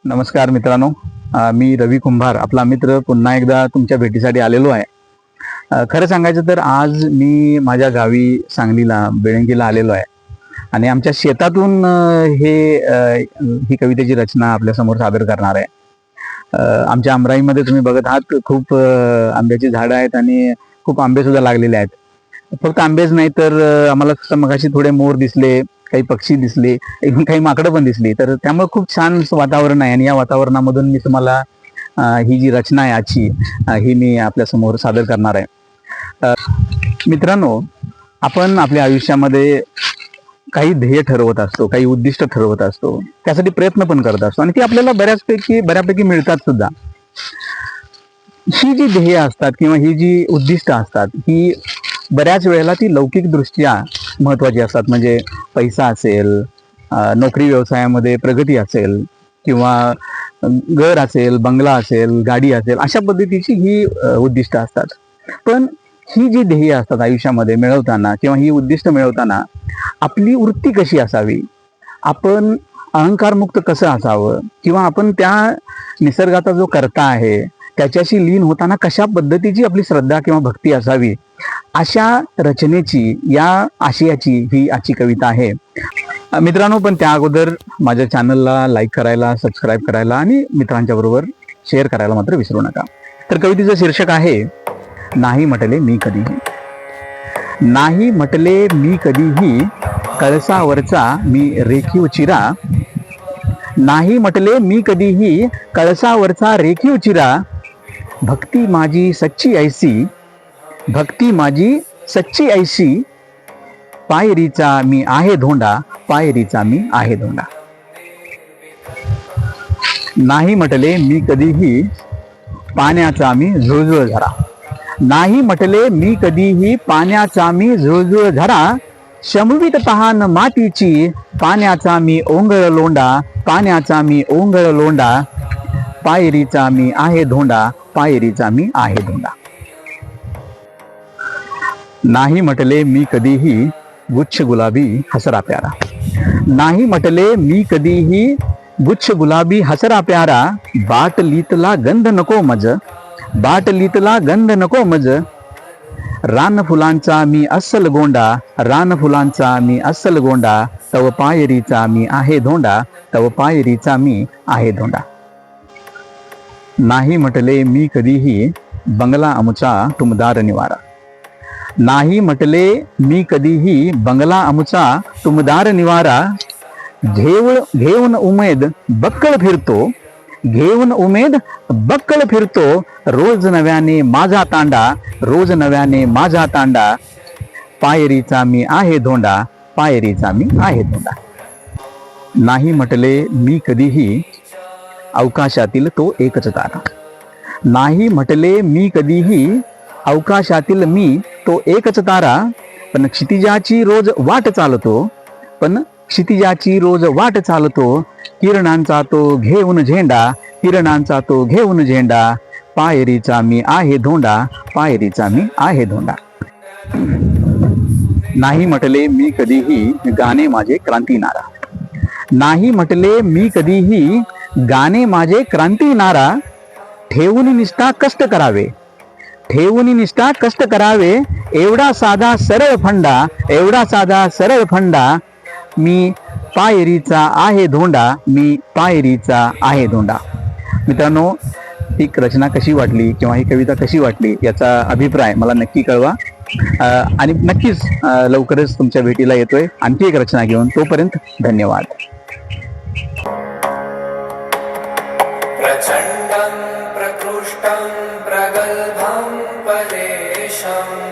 नमस्कार मित्रांनो, मी रवी कुंभार आपला मित्र पुन्हा एकदा तुमच्या भेटीसाठी आलेलो आहे. खरं सांगायचं तर आज मी माझ्या गावी सांगलीला बेळंकीला आलेलो आहे आणि आमच्या शेतातून ही कवितेची रचना आपल्यासमोर सादर करणार आहे. आमच्या आमराईमध्ये तुम्ही बघत आहात खूप आंब्याची झाडं आहेत आणि खूप आंबे सुद्धा लागलेले आहेत. फक्त आंबेच नाही तर आम्हाला मगाशी थोडे मोर दिसले, काही पक्षी दिसले, even काही माकडं पण दिसली. तर त्यामुळे खूप छान वातावरण आहे आणि या वातावरणामधून मी तुम्हाला ही जी रचना आहे आजची ही मी आपल्या समोर सादर करणार आहे. मित्रांनो, आपण आपल्या आयुष्यामध्ये काही ध्येय ठरवत असतो, काही उद्दिष्ट ठरवत असतो, त्यासाठी प्रयत्न पण करत असतो आणि ती आपल्याला बऱ्यापैकी मिळतात सुद्धा. ही जी ध्येय असतात किंवा ही जी उद्दिष्ट असतात ही बऱ्याच वेळेला ती लौकिक दृष्ट्या महत्वाची असतात. म्हणजे पैसा असेल, नोकरी व्यवसायामध्ये प्रगती असेल किंवा घर असेल, बंगला असेल, गाडी असेल, अशा पद्धतीची ही उद्दिष्ट असतात. पण ही जी ध्येय असतात आयुष्यामध्ये मिळवताना किंवा ही उद्दिष्ट मिळवताना आपली वृत्ती कशी असावी, आपण अहंकारमुक्त कसं असावं किंवा आपण त्या निसर्गाचा जो कर्ता आहे त्याच्याशी लीन होताना कशा पद्धतीची आपली श्रद्धा किंवा भक्ती असावी, अशा रचनेची, या आशयाची ही आजची कविता आहे. मित्रांनो, पण त्या अगोदर माझ्या चॅनलला लाईक करायला, सबस्क्राईब करायला आणि मित्रांच्या बरोबर शेअर करायला मात्र विसरू नका. तर कवितेचं शीर्षक आहे, नाही म्हटले मी कधीही. नाही म्हटले मी कधीही कळसावरचा मी रेखीव चिरा. नाही म्हटले मी कधीही कळसावरचा रेखीव चिरा. भक्ती माझी सच्ची ऐसी, भक्ती माझी सच्ची ऐशी. पायरीचा मी आहे धोंडा, पायरीचा मी आहे धोंडा. नाही म्हटले मी कधीही पाण्याचा मी झुळझुळ झरा. नाही म्हटले मी कधीही पाण्याचा मी झुळझुळ झरा. शमवीत तहान मातीची, पाण्याचा मी ओंगळ लोंडा, पाण्याचा मी ओंगळ लोंडा. पायरीचा मी आहे धोंडा, पायरीचा मी आहे धोंडा. नाही म्हटले मी कधीही गुच्छ गुलाबी हसरा प्यारा. नाही म्हटले मी कधीही गुच्छ गुलाबी हसरा प्यारा. बाटलीतला गंध नको मज, बाटलीतला गंध नको मज. रान फुलांचा मी अस्सल गोंडा, रान फुलांचा मी अस्सल गोंडा. तव पायरीचा मी आहे धोंडा, तव पायरीचा मी आहे धोंडा. नाही म्हटले मी कधीही बंगला आमचा तुमदार निवारा. नाही म्हटले मी कधीही बंगला आमचा तुमदार निवारा. घेऊन उमेद बक्कळ फिरतो, घेऊन उमेद बक्कळ फिरतो. रोज नव्याने माझा तांडा, रोज नव्याने माझा तांडा. पायरीचा मी आहे धोंडा, पायरीचा मी आहे धोंडा. नाही म्हटले मी कधीही अवकाशातील तो एकच तारा. नाही म्हटले मी कधीही अवकाशातील मी तो एकच तारा. पण क्षितिजाची रोज वाट चालतो, पण क्षितिजाची रोज वाट चालतो. किरणांचा तो घेऊन झेंडा, किरणांचा तो घेऊन झेंडा. पायरीचा मी आहे धोंडा, पायरीचा मी आहे धोंडा. नाही म्हटले मी कधीही गाणे माझे क्रांती नारा. नाही म्हटले मी कधीही गाणे माझे क्रांती नारा. ठेवून निष्ठा कष्ट करावे, ठेवून निष्ठा कष्ट करावे. एवढा साधा सरळ फंडा, एवढा साधा सरळ फंडा. मी पायरीचा आहे धोंडा, मी पायरीचा आहे धोंडा. मित्रांनो, ही रचना कशी वाटली किंवा ही कविता कशी वाटली याचा अभिप्राय मला नक्की कळवा. आणि नक्कीच लवकरच तुमच्या भेटीला येतोय आणखी एक रचना घेऊन. तोपर्यंत धन्यवाद. प्रचंडं प्रकृष्टं प्रगल्भं परेशम्